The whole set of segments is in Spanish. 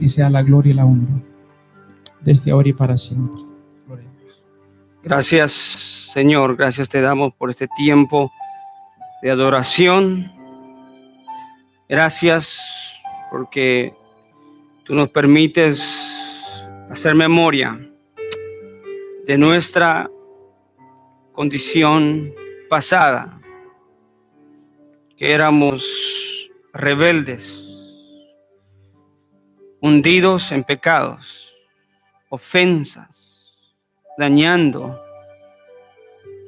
y sea la gloria y la honra desde ahora y para siempre. Gloria a Dios. Gracias, Señor, gracias te damos por este tiempo de adoración. Gracias porque tú nos permites hacer memoria de nuestra condición pasada, que éramos rebeldes, hundidos en pecados, ofensas, dañando,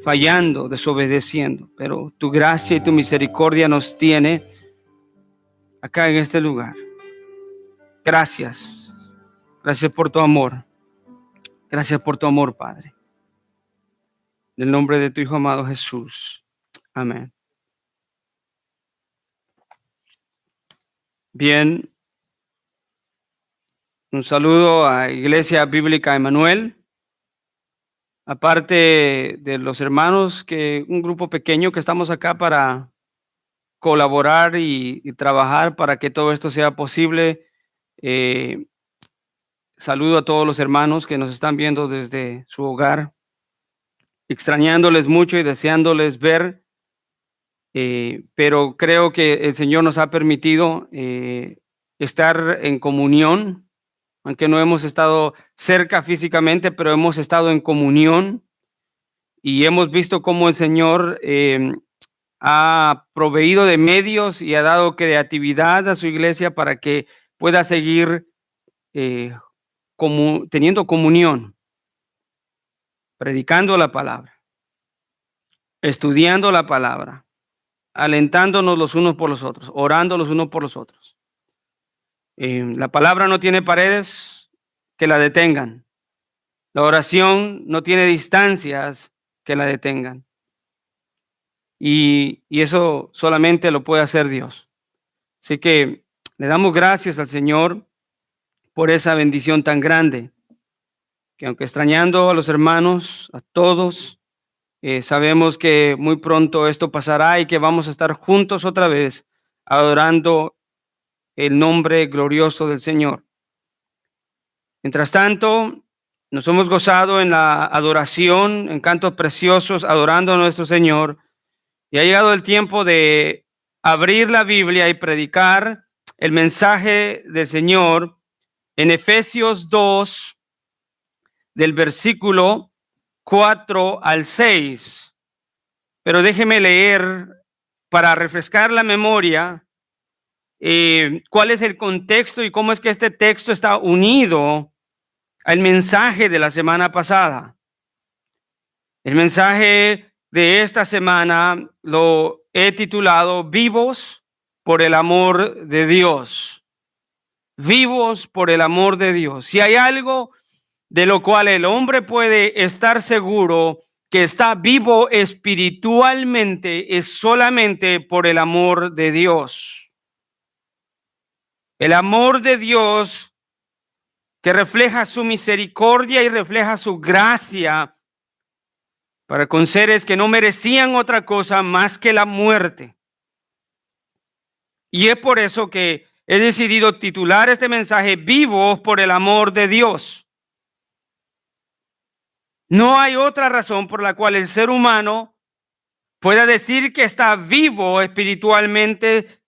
fallando, desobedeciendo. Pero tu gracia y tu misericordia nos tiene acá en este lugar. Gracias. Gracias por tu amor. Gracias por tu amor, Padre. En el nombre de tu Hijo amado Jesús. Amén. Bien. Un saludo a Iglesia Bíblica Emanuel. Aparte de los hermanos, que un grupo pequeño que estamos acá para colaborar y trabajar para que todo esto sea posible. Saludo a todos los hermanos que nos están viendo desde su hogar, extrañándoles mucho y deseándoles ver, pero creo que el Señor nos ha permitido estar en comunión, aunque no hemos estado cerca físicamente, pero hemos estado en comunión y hemos visto cómo el Señor ha proveído de medios y ha dado creatividad a su iglesia para que pueda seguir teniendo comunión, predicando la palabra, estudiando la palabra, alentándonos los unos por los otros, orando los unos por los otros. La palabra no tiene paredes que la detengan. La oración no tiene distancias que la detengan. Y eso solamente lo puede hacer Dios. Así que le damos gracias al Señor por esa bendición tan grande, que aunque extrañando a los hermanos, a todos, sabemos que muy pronto esto pasará y que vamos a estar juntos otra vez adorando el nombre glorioso del Señor. Mientras tanto, nos hemos gozado en la adoración, en cantos preciosos, adorando a nuestro Señor. Y ha llegado el tiempo de abrir la Biblia y predicar el mensaje del Señor en Efesios 2, del versículo 4 al 6. Pero déjeme leer para refrescar la memoria cuál es el contexto y cómo es que este texto está unido al mensaje de la semana pasada. El mensaje de esta semana lo he titulado Vivos por el amor de Dios. Vivos por el amor de Dios. Si hay algo de lo cual el hombre puede estar seguro que está vivo espiritualmente, es solamente por el amor de Dios. El amor de Dios que refleja su misericordia y refleja su gracia para con seres que no merecían otra cosa más que la muerte. Y es por eso que he decidido titular este mensaje Vivos por el amor de Dios. No hay otra razón por la cual el ser humano pueda decir que está vivo espiritualmente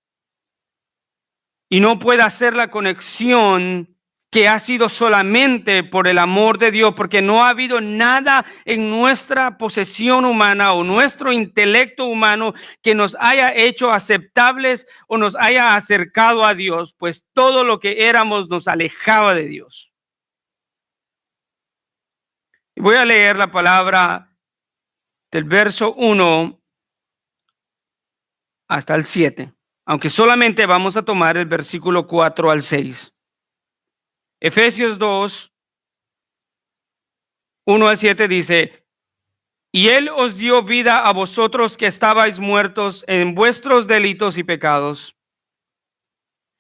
y no pueda hacer la conexión que ha sido solamente por el amor de Dios, porque no ha habido nada en nuestra posesión humana o nuestro intelecto humano que nos haya hecho aceptables o nos haya acercado a Dios, pues todo lo que éramos nos alejaba de Dios. Y voy a leer la palabra del verso 1 hasta el 7, aunque solamente vamos a tomar el versículo 4 al 6. Efesios 2, 1 al 7 dice: y Él os dio vida a vosotros que estabais muertos en vuestros delitos y pecados,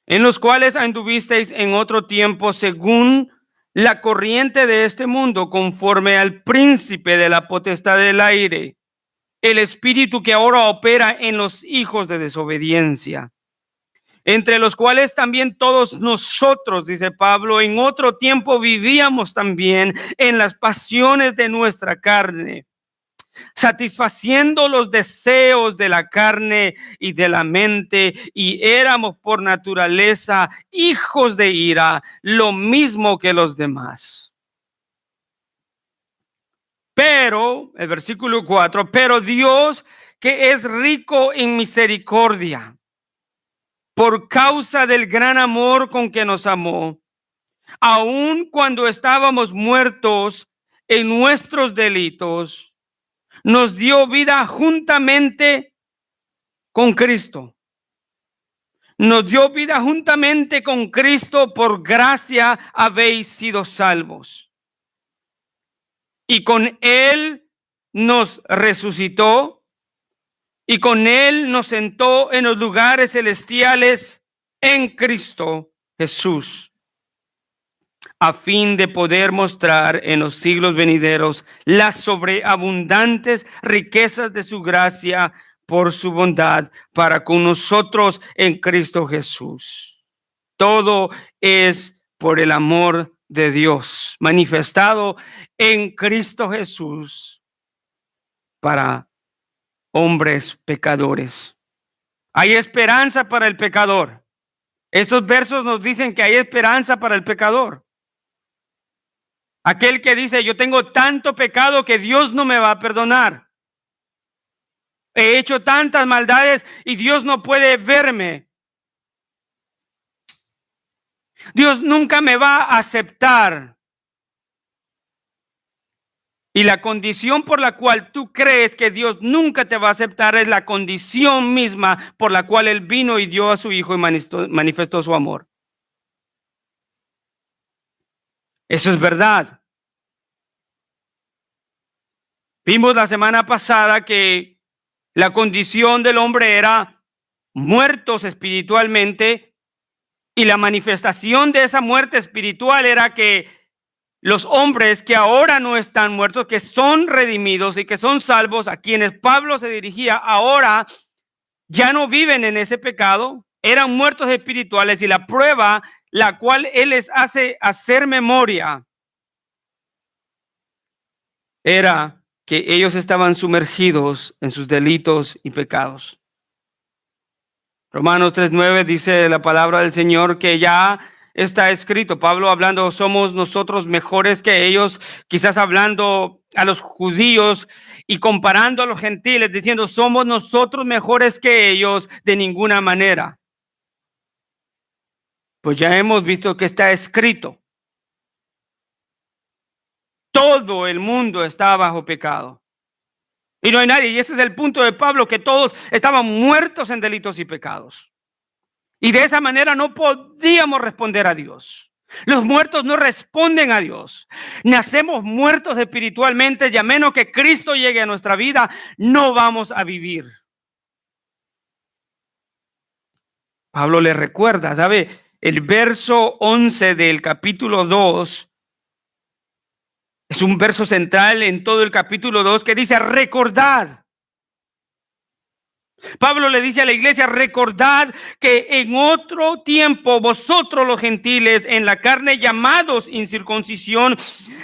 en los cuales anduvisteis en otro tiempo según la corriente de este mundo, conforme al príncipe de la potestad del aire, el espíritu que ahora opera en los hijos de desobediencia, entre los cuales también todos nosotros, dice Pablo, en otro tiempo vivíamos también en las pasiones de nuestra carne, satisfaciendo los deseos de la carne y de la mente, y éramos por naturaleza hijos de ira, lo mismo que los demás. Pero, el versículo 4, pero Dios, que es rico en misericordia, por causa del gran amor con que nos amó, aun cuando estábamos muertos en nuestros delitos, nos dio vida juntamente con Cristo. Nos dio vida juntamente con Cristo, por gracia habéis sido salvos. Y con Él nos resucitó y con Él nos sentó en los lugares celestiales en Cristo Jesús, a fin de poder mostrar en los siglos venideros las sobreabundantes riquezas de su gracia por su bondad para con nosotros en Cristo Jesús. Todo es por el amor de Dios manifestado en Cristo Jesús para hombres pecadores. Hay esperanza para el pecador. Estos versos nos dicen que hay esperanza para el pecador. Aquel que dice, yo tengo tanto pecado que Dios no me va a perdonar. He hecho tantas maldades y Dios no puede verme. Dios nunca me va a aceptar. Y la condición por la cual tú crees que Dios nunca te va a aceptar es la condición misma por la cual Él vino y dio a su Hijo y manifestó su amor. Eso es verdad. Vimos la semana pasada que la condición del hombre era muertos espiritualmente, y la manifestación de esa muerte espiritual era que los hombres que ahora no están muertos, que son redimidos y que son salvos, a quienes Pablo se dirigía, ahora ya no viven en ese pecado, eran muertos espirituales, y la prueba la cual Él les hace hacer memoria era que ellos estaban sumergidos en sus delitos y pecados. Romanos 3:9 dice la palabra del Señor que ya está escrito. Pablo hablando, somos nosotros mejores que ellos, quizás hablando a los judíos y comparando a los gentiles, diciendo, somos nosotros mejores que ellos, de ninguna manera. Pues ya hemos visto que está escrito. Todo el mundo está bajo pecado. Y no hay nadie, y ese es el punto de Pablo, que todos estaban muertos en delitos y pecados. Y de esa manera no podíamos responder a Dios. Los muertos no responden a Dios. Nacemos muertos espiritualmente, y a menos que Cristo llegue a nuestra vida, no vamos a vivir. Pablo le recuerda, ¿sabe? El verso 11 del capítulo 2 es un verso central en todo el capítulo 2 que dice, recordad. Pablo le dice a la iglesia, recordad que en otro tiempo vosotros los gentiles en la carne, llamados incircuncisión,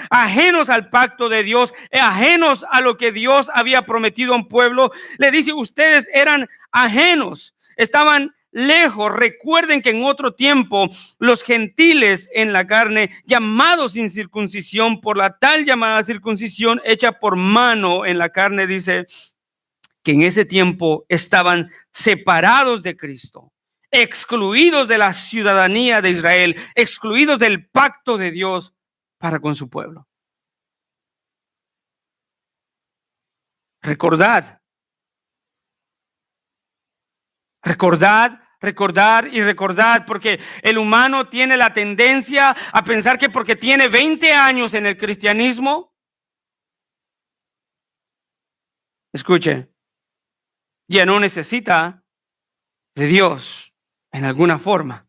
ajenos al pacto de Dios, ajenos a lo que Dios había prometido a un pueblo, le dice, ustedes eran ajenos, estaban lejos. Recuerden que en otro tiempo los gentiles en la carne, llamados sin circuncisión, por la tal llamada circuncisión hecha por mano en la carne, dice que en ese tiempo estaban separados de Cristo, excluidos de la ciudadanía de Israel, excluidos del pacto de Dios para con su pueblo. Recordad, recordar y recordar, porque el humano tiene la tendencia a pensar que porque tiene 20 años en el cristianismo, escuche, ya no necesita de Dios en alguna forma.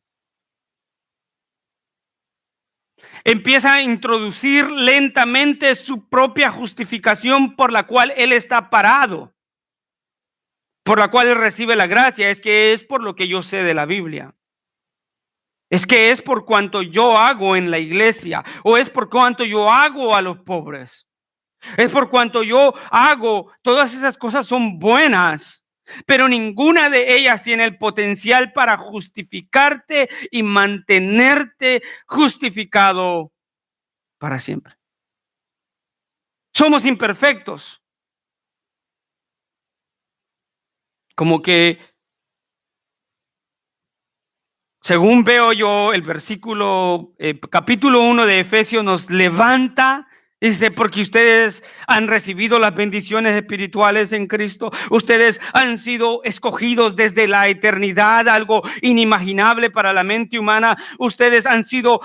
Empieza a introducir lentamente su propia justificación por la cual él está parado, por la cual él recibe la gracia. Es que es por lo que yo sé de la Biblia. Es que es por cuanto yo hago en la iglesia, o es por cuanto yo hago a los pobres. Es por cuanto yo hago, todas esas cosas son buenas, pero ninguna de ellas tiene el potencial para justificarte y mantenerte justificado para siempre. Somos imperfectos. Como que, según veo yo, el versículo, capítulo 1 de Efesios nos levanta. Dice, porque ustedes han recibido las bendiciones espirituales en Cristo. Ustedes han sido escogidos desde la eternidad, algo inimaginable para la mente humana. Ustedes han sido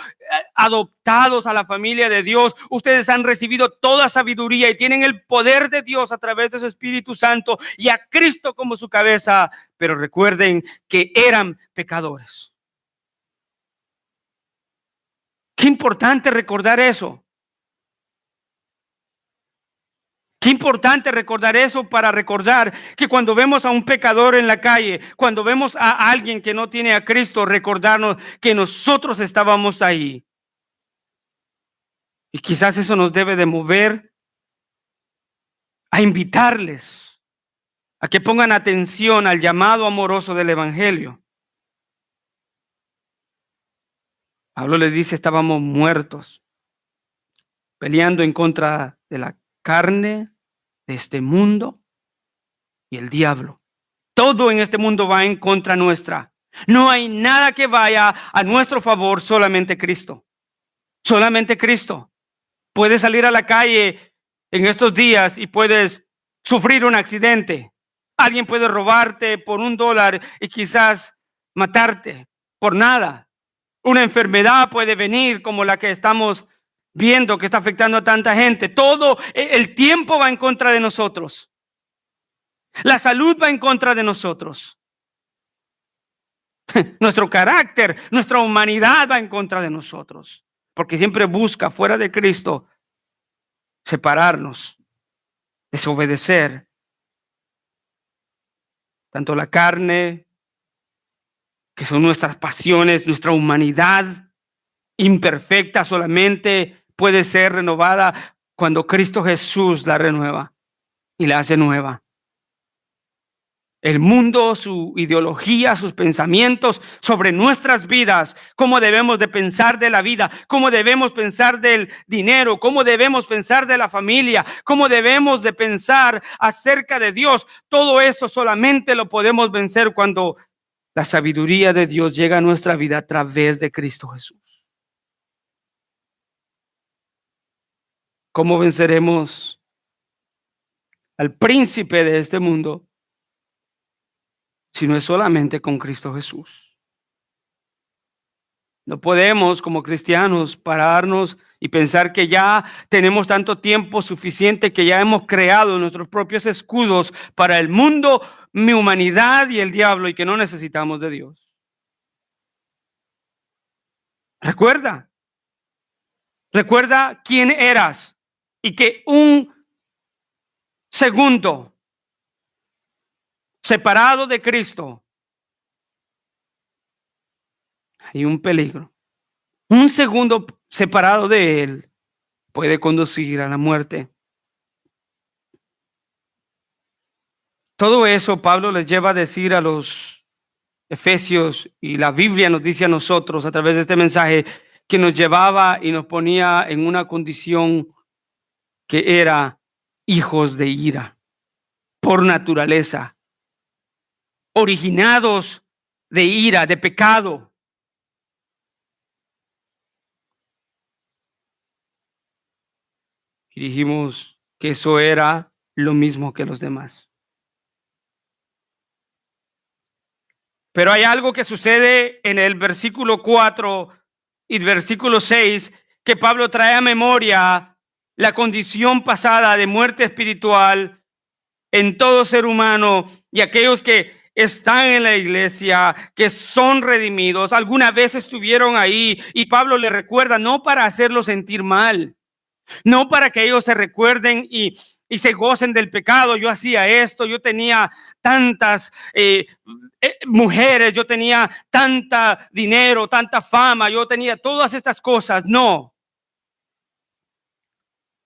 adoptados a la familia de Dios. Ustedes han recibido toda sabiduría y tienen el poder de Dios a través de su Espíritu Santo y a Cristo como su cabeza. Pero recuerden que eran pecadores. Qué importante recordar eso. Qué importante recordar eso, para recordar que cuando vemos a un pecador en la calle, cuando vemos a alguien que no tiene a Cristo, recordarnos que nosotros estábamos ahí. Y quizás eso nos debe de mover a invitarles a que pongan atención al llamado amoroso del Evangelio. Pablo les dice, estábamos muertos, peleando en contra de la carne, de este mundo y el diablo. Todo en este mundo va en contra nuestra. No hay nada que vaya a nuestro favor, solamente Cristo. Solamente Cristo. Puedes salir a la calle en estos días y puedes sufrir un accidente. Alguien puede robarte por $1 y quizás matarte por nada. Una enfermedad puede venir como la que estamos viendo, que está afectando a tanta gente. Todo el tiempo va en contra de nosotros. La salud va en contra de nosotros. Nuestro carácter, nuestra humanidad va en contra de nosotros, porque siempre busca fuera de Cristo separarnos, desobedecer. Tanto la carne, que son nuestras pasiones, nuestra humanidad imperfecta, solamente puede ser renovada cuando Cristo Jesús la renueva y la hace nueva. El mundo, su ideología, sus pensamientos sobre nuestras vidas, cómo debemos de pensar de la vida, cómo debemos pensar del dinero, cómo debemos pensar de la familia, cómo debemos de pensar acerca de Dios. Todo eso solamente lo podemos vencer cuando la sabiduría de Dios llega a nuestra vida a través de Cristo Jesús. ¿Cómo venceremos al príncipe de este mundo si no es solamente con Cristo Jesús? No podemos como cristianos pararnos y pensar que ya tenemos tanto tiempo suficiente, que ya hemos creado nuestros propios escudos para el mundo, mi humanidad y el diablo, y que no necesitamos de Dios. Recuerda quién eras y que un segundo separado de Cristo hay un peligro. Un segundo separado de Él puede conducir a la muerte. Todo eso Pablo les lleva a decir a los Efesios, y la Biblia nos dice a nosotros a través de este mensaje que nos llevaba y nos ponía en una condición que era hijos de ira por naturaleza, originados de ira, de pecado. Y dijimos que eso era lo mismo que los demás. Pero hay algo que sucede en el versículo 4 y versículo 6 que Pablo trae a memoria la condición pasada de muerte espiritual en todo ser humano, y aquellos que están en la iglesia, que son redimidos, alguna vez estuvieron ahí, y Pablo le recuerda, no para hacerlo sentir mal, No para que ellos se recuerden y se gocen del pecado. Yo hacía esto, yo tenía tantas mujeres, yo tenía tanta dinero, tanta fama, yo tenía todas estas cosas. No.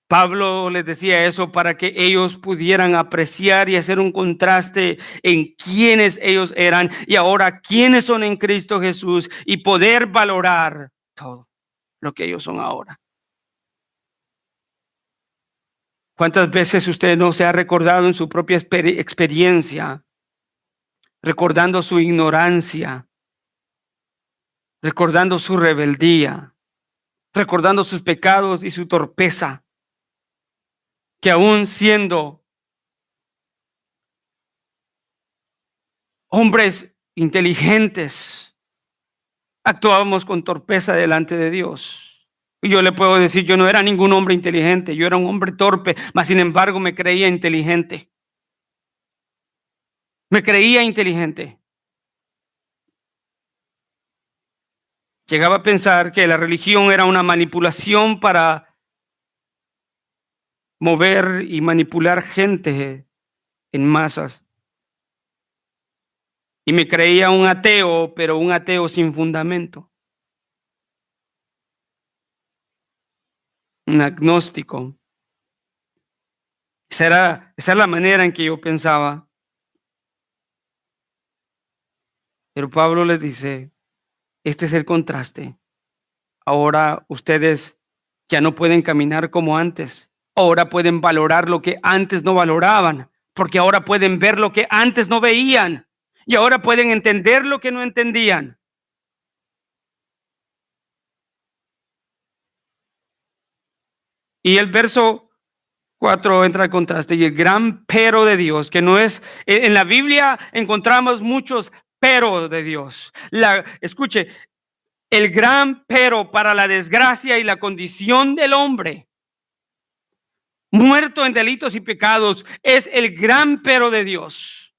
Pablo les decía eso para que ellos pudieran apreciar y hacer un contraste en quiénes ellos eran y ahora quiénes son en Cristo Jesús y poder valorar todo lo que ellos son ahora. ¿Cuántas veces usted no se ha recordado en su propia experiencia, recordando su ignorancia, recordando su rebeldía, recordando sus pecados y su torpeza, que aún siendo hombres inteligentes, actuábamos con torpeza delante de Dios? Y yo le puedo decir, yo no era ningún hombre inteligente, yo era un hombre torpe, mas sin embargo me creía inteligente. Me creía inteligente. Llegaba a pensar que la religión era una manipulación para mover y manipular gente en masas. Y me creía un ateo, pero un ateo sin fundamento. Un agnóstico. Esa es la manera en que yo pensaba. Pero Pablo les dice, este es el contraste. Ahora ustedes ya no pueden caminar como antes. Ahora pueden valorar lo que antes no valoraban, porque ahora pueden ver lo que antes no veían y ahora pueden entender lo que no entendían. Y el verso 4 entra al contraste y el gran pero de Dios, que no es, en la Biblia encontramos muchos pero de Dios. Escuche, el gran pero para la desgracia y la condición del hombre muerto en delitos y pecados es el gran pero de Dios.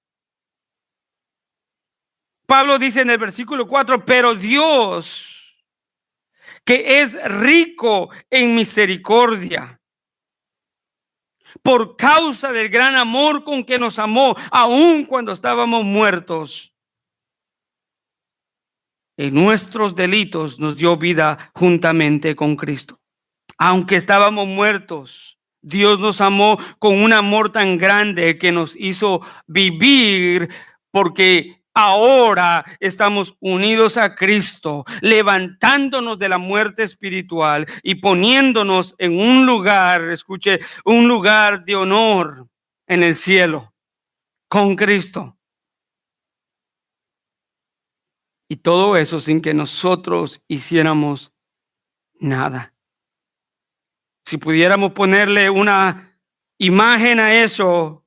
Pablo dice en el versículo 4, pero Dios, que es rico en misericordia, por causa del gran amor con que nos amó, aun cuando estábamos muertos en nuestros delitos, nos dio vida juntamente con Cristo. Aunque estábamos muertos, Dios nos amó con un amor tan grande que nos hizo vivir, porque ahora estamos unidos a Cristo, levantándonos de la muerte espiritual y poniéndonos en un lugar, escuche, un lugar de honor en el cielo con Cristo. Y todo eso sin que nosotros hiciéramos nada. Si pudiéramos ponerle una imagen a eso,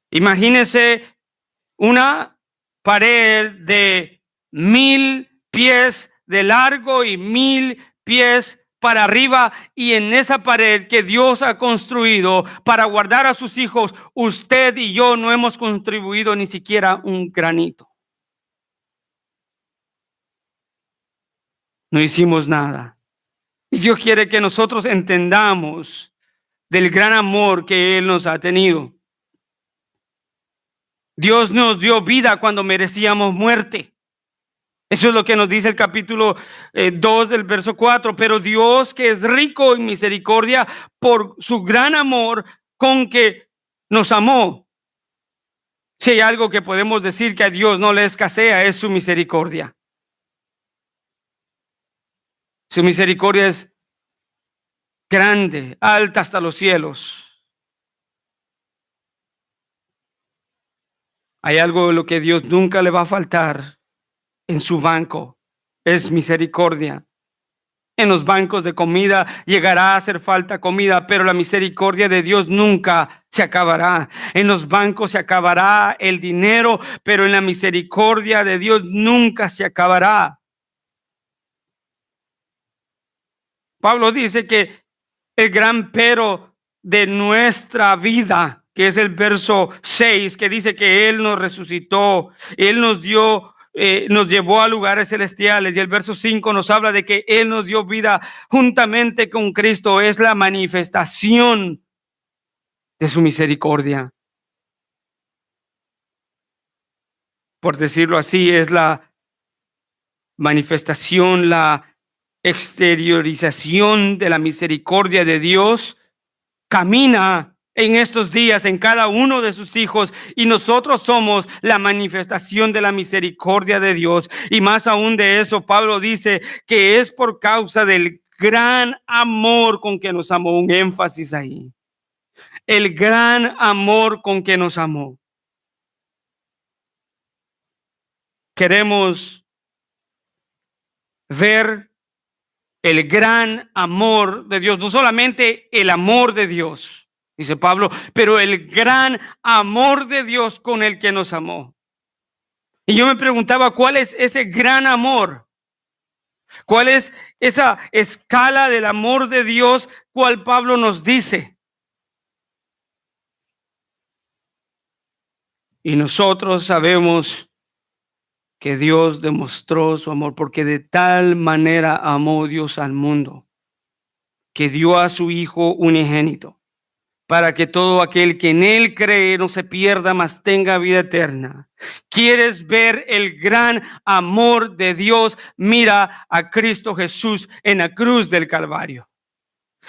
imagínese una pared de 1000 pies de largo y 1000 pies para arriba, y en esa pared que Dios ha construido para guardar a sus hijos, usted y yo no hemos contribuido ni siquiera un granito. No hicimos nada. Y Dios quiere que nosotros entendamos del gran amor que Él nos ha tenido. Dios nos dio vida cuando merecíamos muerte. Eso es lo que nos dice el capítulo 2 del verso 4. Pero Dios, que es rico en misericordia por su gran amor con que nos amó. Si hay algo que podemos decir que a Dios no le escasea, es su misericordia. Su misericordia es grande, alta hasta los cielos. Hay algo en lo que Dios nunca le va a faltar en su banco, es misericordia. En los bancos de comida llegará a hacer falta comida, pero la misericordia de Dios nunca se acabará. En los bancos se acabará el dinero, pero en la misericordia de Dios nunca se acabará. Pablo dice que el gran pero de nuestra vida, que es el verso 6, que dice que Él nos resucitó, Él nos dio nos llevó a lugares celestiales, y el verso 5 nos habla de que Él nos dio vida juntamente con Cristo. Es la manifestación de su misericordia. Por decirlo así, es la manifestación, la exteriorización de la misericordia de Dios. Camina en estos días en cada uno de sus hijos, y nosotros somos la manifestación de la misericordia de Dios. Y más aún de eso, Pablo dice que es por causa del gran amor con que nos amó. Un énfasis ahí. El gran amor con que nos amó. Queremos ver el gran amor de Dios, no solamente el amor de Dios, dice Pablo, pero el gran amor de Dios con el que nos amó. Y yo me preguntaba, ¿cuál es ese gran amor? ¿Cuál es esa escala del amor de Dios cual Pablo nos dice? Y nosotros sabemos que Dios demostró su amor, porque de tal manera amó Dios al mundo, que dio a su Hijo unigénito, para que todo aquel que en Él cree no se pierda, mas tenga vida eterna. ¿Quieres ver el gran amor de Dios? Mira a Cristo Jesús en la cruz del Calvario.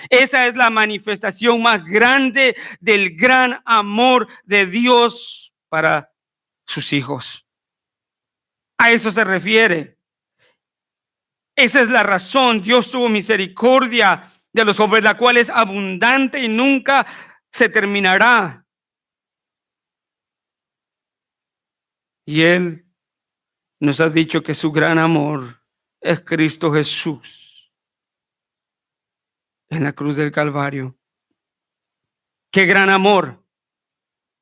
Esa es la manifestación más grande del gran amor de Dios para sus hijos. A eso se refiere. Esa es la razón. Dios tuvo misericordia de los hombres, la cual es abundante y nunca se terminará. Y Él nos ha dicho que su gran amor es Cristo Jesús en la cruz del Calvario. Qué gran amor,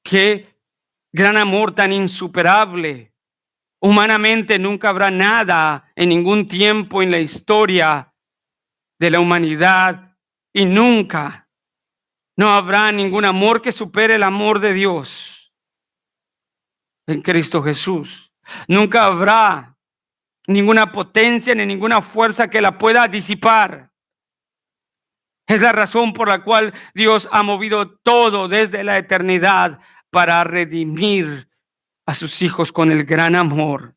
qué gran amor tan insuperable. Humanamente nunca habrá nada en ningún tiempo en la historia de la humanidad, y nunca no habrá ningún amor que supere el amor de Dios en Cristo Jesús. Nunca habrá ninguna potencia ni ninguna fuerza que la pueda disipar. Es la razón por la cual Dios ha movido todo desde la eternidad para redimir a sus hijos con el gran amor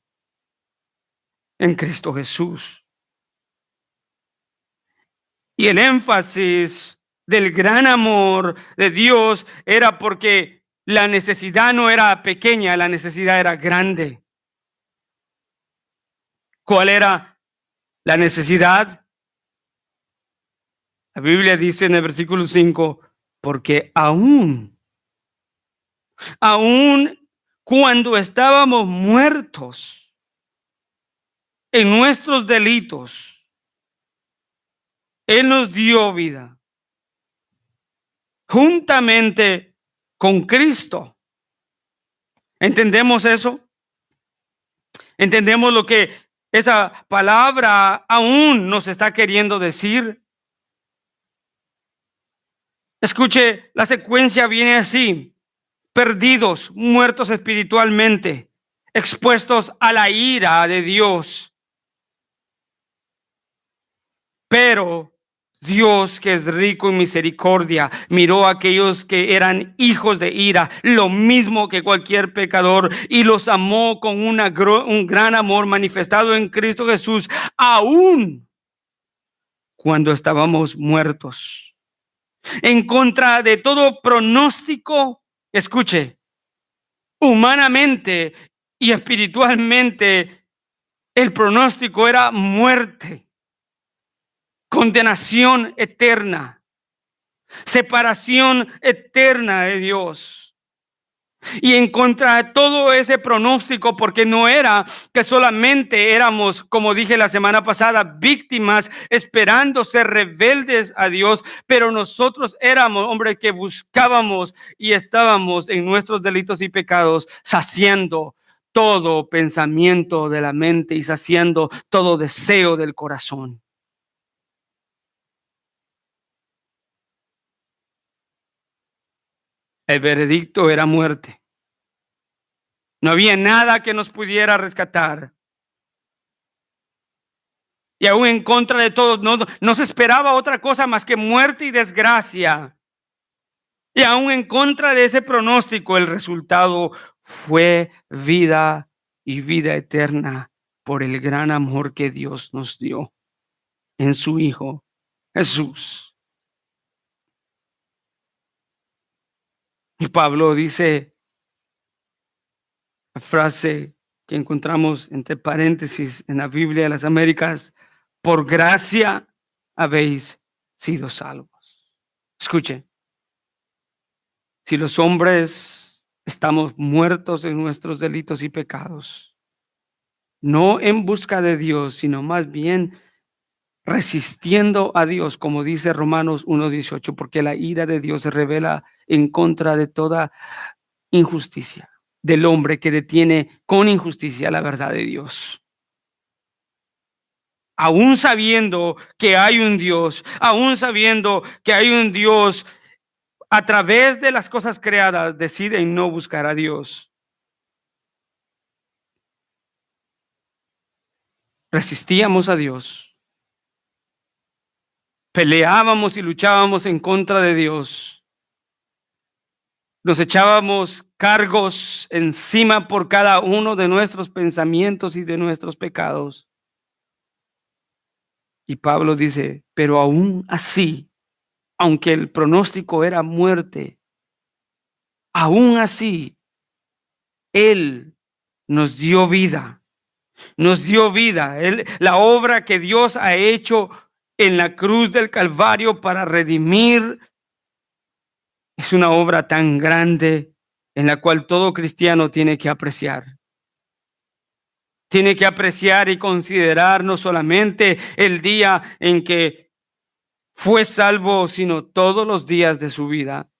en Cristo Jesús. Y el énfasis del gran amor de Dios era porque la necesidad no era pequeña, la necesidad era grande. ¿Cuál era la necesidad? La Biblia dice en el versículo 5, porque aún cuando estábamos muertos en nuestros delitos, Él nos dio vida juntamente con Cristo. ¿Entendemos eso? ¿Entendemos lo que esa palabra aún nos está queriendo decir? Escuche, la secuencia viene así: perdidos, muertos espiritualmente, expuestos a la ira de Dios. Pero Dios, que es rico en misericordia, miró a aquellos que eran hijos de ira, lo mismo que cualquier pecador, y los amó con un gran amor manifestado en Cristo Jesús, aún cuando estábamos muertos. En contra de todo pronóstico, escuche, humanamente y espiritualmente, el pronóstico era muerte, condenación eterna, separación eterna de Dios. Y en contra de todo ese pronóstico, porque no era que solamente éramos, como dije la semana pasada, víctimas esperando ser rebeldes a Dios, pero nosotros éramos hombres que buscábamos y estábamos en nuestros delitos y pecados, saciando todo pensamiento de la mente y saciando todo deseo del corazón. El veredicto era muerte. No había nada que nos pudiera rescatar. Y aún en contra de todos, no se esperaba otra cosa más que muerte y desgracia. Y aún en contra de ese pronóstico, el resultado fue vida y vida eterna por el gran amor que Dios nos dio en su Hijo Jesús. Y Pablo dice la frase que encontramos entre paréntesis en la Biblia de las Américas: por gracia habéis sido salvos. Escuchen, si los hombres estamos muertos en nuestros delitos y pecados, no en busca de Dios, sino más bien resistiendo a Dios, como dice Romanos 1:18, porque la ira de Dios se revela en contra de toda injusticia del hombre que detiene con injusticia la verdad de Dios. Aún sabiendo que hay un Dios, aún sabiendo que hay un Dios, a través de las cosas creadas deciden no buscar a Dios. Resistíamos a Dios, peleábamos y luchábamos en contra de Dios. Nos echábamos cargos encima por cada uno de nuestros pensamientos y de nuestros pecados. Y Pablo dice, pero aún así, aunque el pronóstico era muerte, aún así, Él nos dio vida. Nos dio vida. La obra que Dios ha hecho en la cruz del Calvario para redimir es una obra tan grande en la cual todo cristiano tiene que apreciar. Tiene que apreciar y considerar no solamente el día en que fue salvo, sino todos los días de su vida.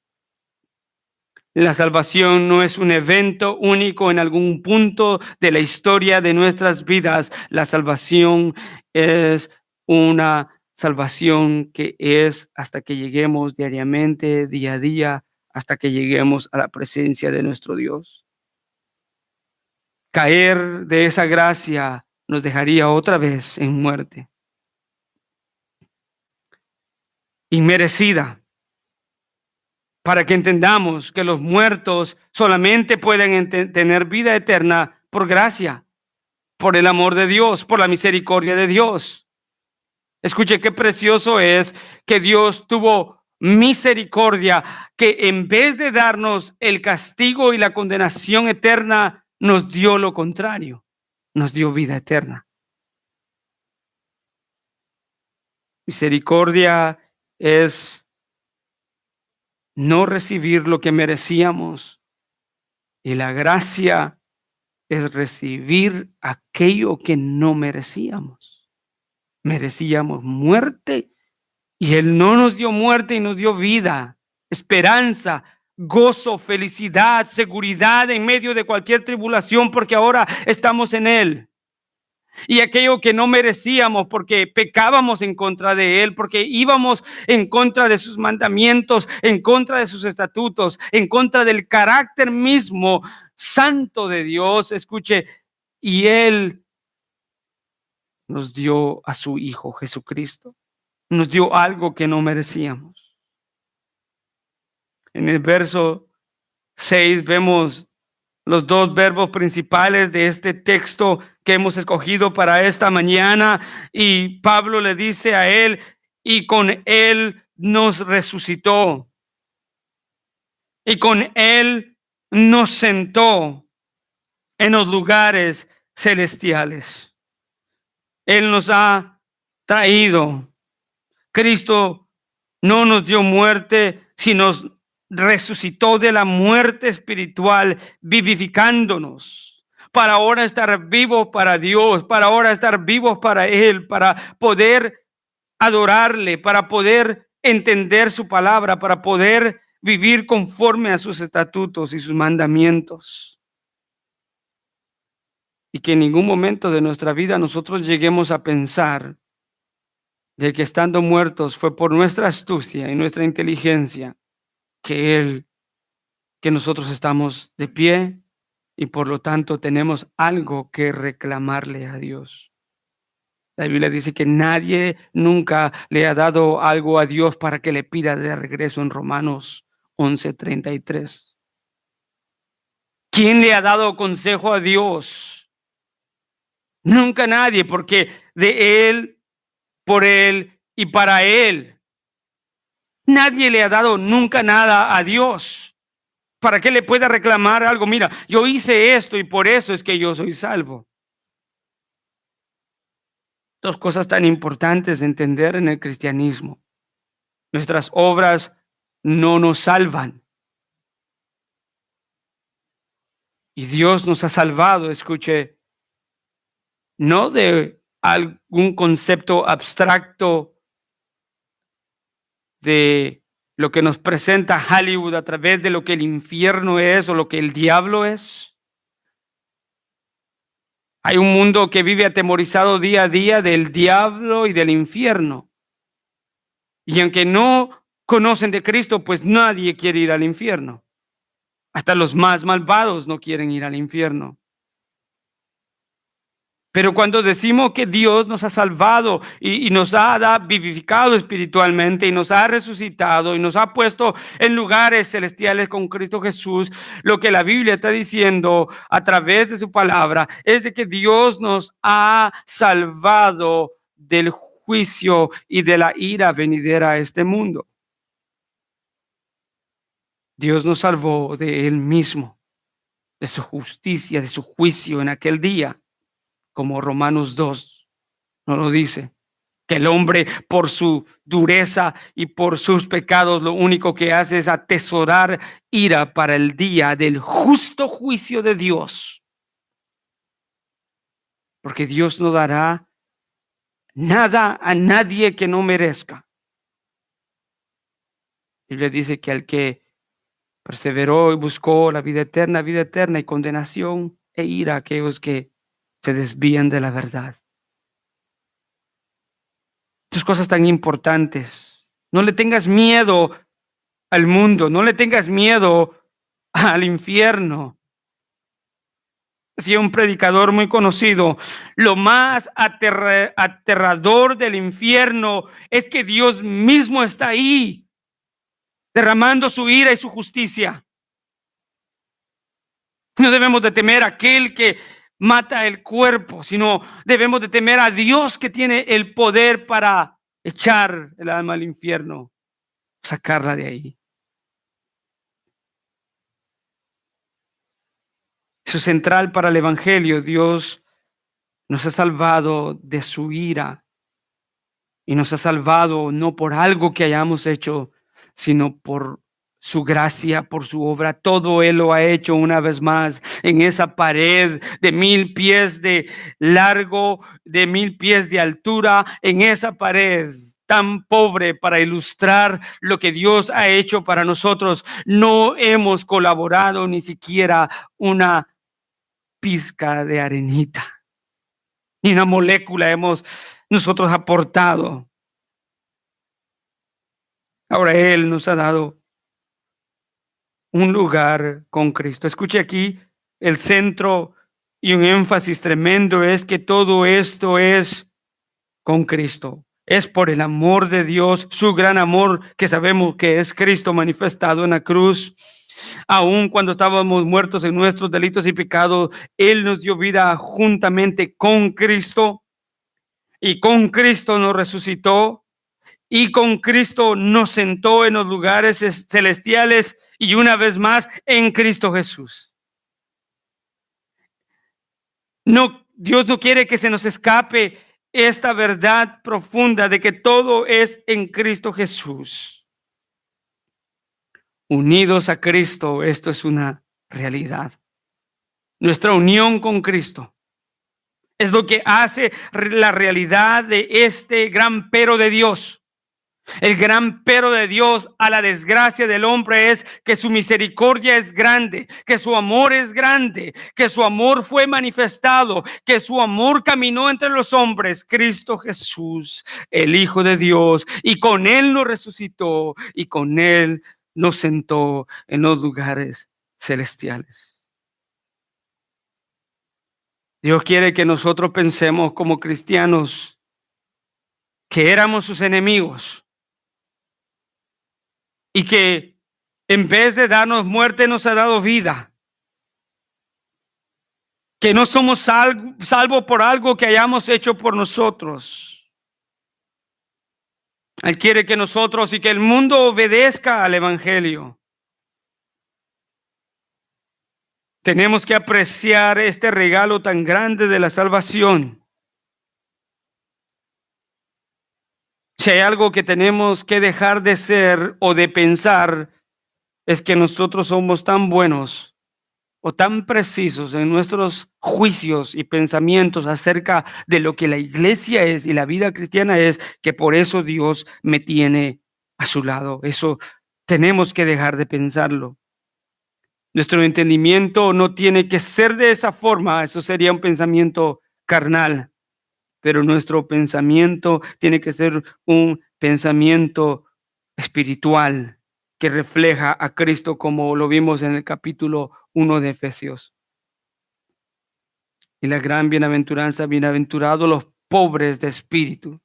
La salvación no es un evento único en algún punto de la historia de nuestras vidas. La salvación es una salvación que es hasta que lleguemos diariamente, día a día, hasta que lleguemos a la presencia de nuestro Dios. Caer de esa gracia nos dejaría otra vez en muerte inmerecida. Para que entendamos que los muertos solamente pueden tener vida eterna por gracia, por el amor de Dios, por la misericordia de Dios. Escuche qué precioso es que Dios tuvo misericordia, que en vez de darnos el castigo y la condenación eterna, nos dio lo contrario, nos dio vida eterna. Misericordia es no recibir lo que merecíamos, y la gracia es recibir aquello que no merecíamos. Merecíamos muerte y Él no nos dio muerte y nos dio vida, esperanza, gozo, felicidad, seguridad en medio de cualquier tribulación, porque ahora estamos en Él. Y aquello que no merecíamos porque pecábamos en contra de Él, porque íbamos en contra de sus mandamientos, en contra de sus estatutos, en contra del carácter mismo santo de Dios. Escuche, y Él nos dio a su Hijo Jesucristo, nos dio algo que no merecíamos. En el verso 6 vemos los dos verbos principales de este texto que hemos escogido para esta mañana, y Pablo le dice a él, y con Él nos resucitó, y con Él nos sentó en los lugares celestiales. Él nos ha traído. Cristo no nos dio muerte, sino resucitó de la muerte espiritual, vivificándonos para ahora estar vivos para Dios, para ahora estar vivos para Él, para poder adorarle, para poder entender su palabra, para poder vivir conforme a sus estatutos y sus mandamientos. Y que en ningún momento de nuestra vida nosotros lleguemos a pensar de que estando muertos fue por nuestra astucia y nuestra inteligencia que nosotros estamos de pie y por lo tanto tenemos algo que reclamarle a Dios. La Biblia dice que nadie nunca le ha dado algo a Dios para que le pida de regreso en Romanos 11:33. ¿Quién le ha dado consejo a Dios? Nunca nadie, porque de Él, por Él y para Él. Nadie le ha dado nunca nada a Dios para que le pueda reclamar algo. Mira, yo hice esto y por eso es que yo soy salvo. Dos cosas tan importantes de entender en el cristianismo. Nuestras obras no nos salvan. Y Dios nos ha salvado, escuche, no de algún concepto abstracto de lo que nos presenta Hollywood a través de lo que el infierno es o lo que el diablo es. Hay un mundo que vive atemorizado día a día del diablo y del infierno. Y aunque no conocen de Cristo, pues nadie quiere ir al infierno. Hasta los más malvados no quieren ir al infierno. Pero cuando decimos que Dios nos ha salvado y nos ha vivificado espiritualmente y nos ha resucitado y nos ha puesto en lugares celestiales con Cristo Jesús, lo que la Biblia está diciendo a través de su palabra es de que Dios nos ha salvado del juicio y de la ira venidera a este mundo. Dios nos salvó de Él mismo, de su justicia, de su juicio en aquel día. Como Romanos 2 nos lo dice, que el hombre por su dureza y por sus pecados lo único que hace es atesorar ira para el día del justo juicio de Dios. Porque Dios no dará nada a nadie que no merezca. Y le dice que al que perseveró y buscó la vida eterna y condenación e ira a aquellos que se desvían de la verdad. Estas cosas tan importantes. No le tengas miedo al mundo, no le tengas miedo al infierno. Decía un predicador muy conocido, lo más aterrador del infierno es que Dios mismo está ahí, derramando su ira y su justicia. No debemos de temer a aquel que mata el cuerpo, sino debemos de temer a Dios que tiene el poder para echar el alma al infierno, sacarla de ahí. Eso es central para el evangelio. Dios nos ha salvado de su ira y nos ha salvado no por algo que hayamos hecho, sino por su gracia, por su obra. Todo Él lo ha hecho una vez más en esa pared de 1000 pies de largo, de 1000 pies de altura, en esa pared tan pobre para ilustrar lo que Dios ha hecho para nosotros. No hemos colaborado ni siquiera una pizca de arenita, ni una molécula hemos nosotros aportado. Ahora Él nos ha dado un lugar con Cristo. Escuche aquí, el centro y un énfasis tremendo es que todo esto es con Cristo. Es por el amor de Dios, su gran amor que sabemos que es Cristo manifestado en la cruz. Aun cuando estábamos muertos en nuestros delitos y pecados, Él nos dio vida juntamente con Cristo y con Cristo nos resucitó. Y con Cristo nos sentó en los lugares celestiales y una vez más en Cristo Jesús. No, Dios no quiere que se nos escape esta verdad profunda de que todo es en Cristo Jesús. Unidos a Cristo, esto es una realidad. Nuestra unión con Cristo es lo que hace la realidad de este gran pero de Dios. El gran pero de Dios a la desgracia del hombre es que su misericordia es grande, que su amor es grande, que su amor fue manifestado, que su amor caminó entre los hombres, Cristo Jesús, el Hijo de Dios, y con Él nos resucitó y con Él nos sentó en los lugares celestiales. Dios quiere que nosotros pensemos como cristianos que éramos sus enemigos y que en vez de darnos muerte nos ha dado vida. Que no somos salvos por algo que hayamos hecho por nosotros. Él quiere que nosotros y que el mundo obedezca al Evangelio. Tenemos que apreciar este regalo tan grande de la salvación. Si hay algo que tenemos que dejar de ser o de pensar, es que nosotros somos tan buenos o tan precisos en nuestros juicios y pensamientos acerca de lo que la iglesia es y la vida cristiana es, que por eso Dios me tiene a su lado. Eso tenemos que dejar de pensarlo. Nuestro entendimiento no tiene que ser de esa forma, eso sería un pensamiento carnal, pero nuestro pensamiento tiene que ser un pensamiento espiritual que refleja a Cristo, como lo vimos en el capítulo 1 de Efesios. Y la gran bienaventuranza, bienaventurados los pobres de espíritu.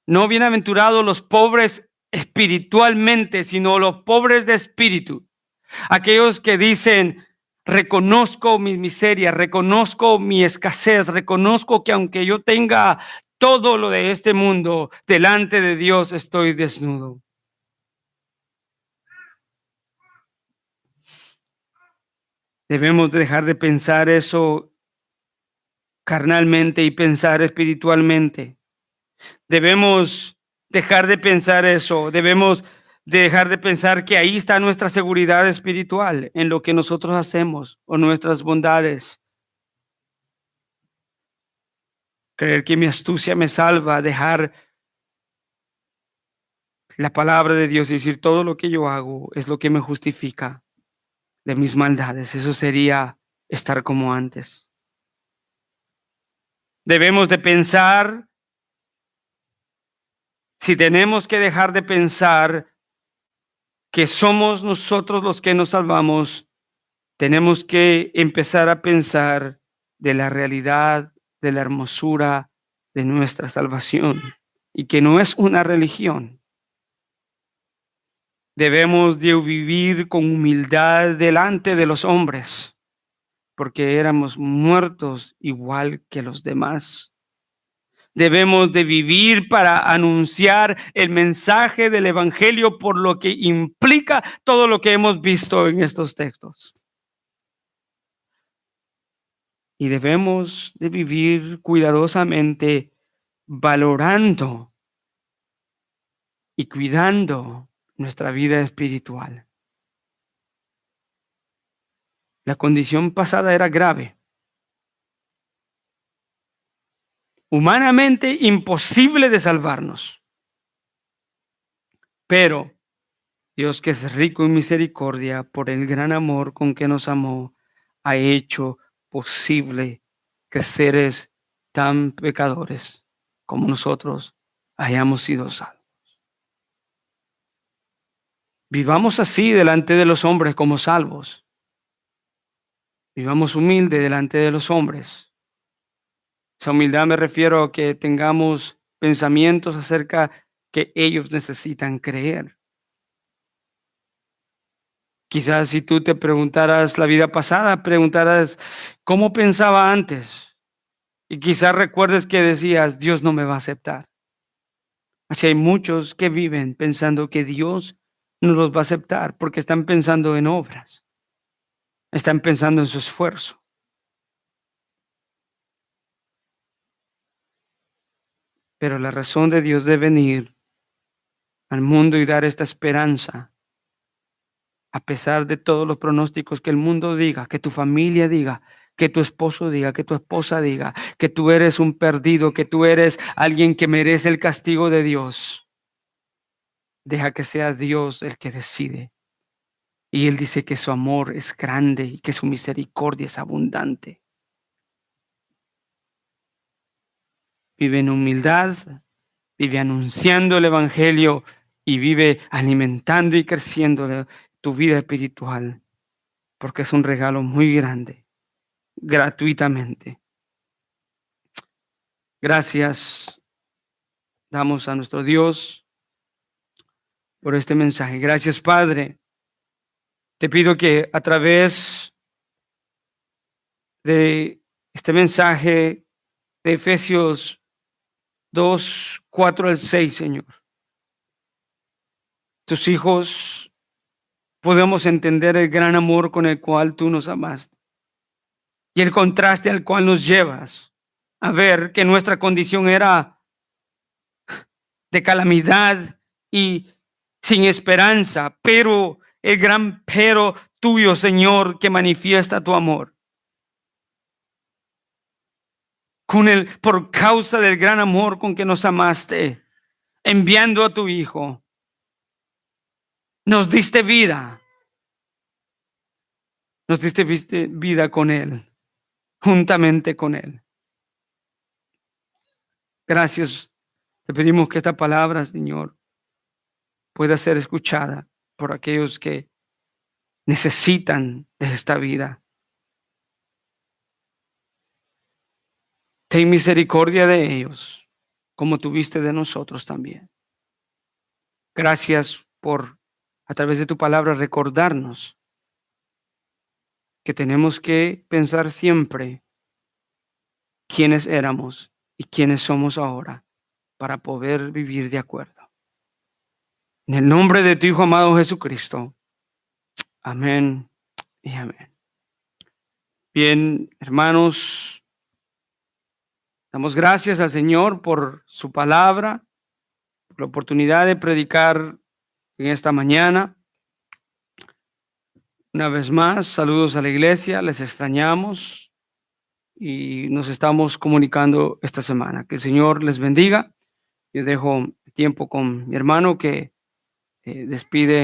No bienaventurados los pobres espiritualmente, sino los pobres de espíritu. Aquellos que dicen, reconozco mis miserias, reconozco mi escasez, reconozco que aunque yo tenga todo lo de este mundo, delante de Dios estoy desnudo. Debemos dejar de pensar eso carnalmente y pensar espiritualmente. Debemos dejar de pensar eso. Debemos dejar de pensar que ahí está nuestra seguridad espiritual, en lo que nosotros hacemos o nuestras bondades. Creer que mi astucia me salva, dejar la palabra de Dios y decir todo lo que yo hago es lo que me justifica de mis maldades. Eso sería estar como antes. Debemos de pensar, si tenemos que dejar de pensar que somos nosotros los que nos salvamos, tenemos que empezar a pensar de la realidad, de la hermosura de nuestra salvación y que no es una religión. Debemos de vivir con humildad delante de los hombres, porque éramos muertos igual que los demás. Debemos de vivir para anunciar el mensaje del Evangelio, por lo que implica todo lo que hemos visto en estos textos. Y debemos de vivir cuidadosamente, valorando y cuidando nuestra vida espiritual. La condición pasada era grave. Humanamente imposible de salvarnos. Pero Dios, que es rico en misericordia, por el gran amor con que nos amó, ha hecho posible que seres tan pecadores como nosotros hayamos sido salvos. Vivamos así delante de los hombres como salvos. Vivamos humilde delante de los hombres. Esa humildad me refiero a que tengamos pensamientos acerca que ellos necesitan creer. Quizás si tú te preguntaras la vida pasada, preguntaras cómo pensaba antes. Y quizás recuerdes que decías, Dios no me va a aceptar. Así hay muchos que viven pensando que Dios no los va a aceptar porque están pensando en obras. Están pensando en su esfuerzo. Pero la razón de Dios de venir al mundo y dar esta esperanza, a pesar de todos los pronósticos que el mundo diga, que tu familia diga, que tu esposo diga, que tu esposa diga, que tú eres un perdido, que tú eres alguien que merece el castigo de Dios. Deja que sea Dios el que decide. Y Él dice que su amor es grande y que su misericordia es abundante. Vive en humildad, vive anunciando el Evangelio y vive alimentando y creciendo tu vida espiritual, porque es un regalo muy grande, gratuitamente. Gracias damos a nuestro Dios por este mensaje. Gracias, Padre. Te pido que a través de este mensaje de Efesios 2, 4 al 6, Señor, tus hijos podemos entender el gran amor con el cual tú nos amaste y el contraste al cual nos llevas a ver que nuestra condición era de calamidad y sin esperanza, pero el gran pero tuyo, Señor, que manifiesta tu amor. Por causa del gran amor con que nos amaste, enviando a tu Hijo, nos diste vida. Nos diste vida con Él, juntamente con Él. Gracias. Te pedimos que esta palabra, Señor, pueda ser escuchada por aquellos que necesitan de esta vida. Ten misericordia de ellos, como tuviste de nosotros también. Gracias por, a través de tu palabra, recordarnos que tenemos que pensar siempre quiénes éramos y quiénes somos ahora para poder vivir de acuerdo. En el nombre de tu Hijo amado Jesucristo. Amén y amén. Bien, hermanos, damos gracias al Señor por su palabra, por la oportunidad de predicar en esta mañana. Una vez más, saludos a la iglesia, les extrañamos y nos estamos comunicando esta semana. Que el Señor les bendiga. Yo dejo tiempo con mi hermano que despide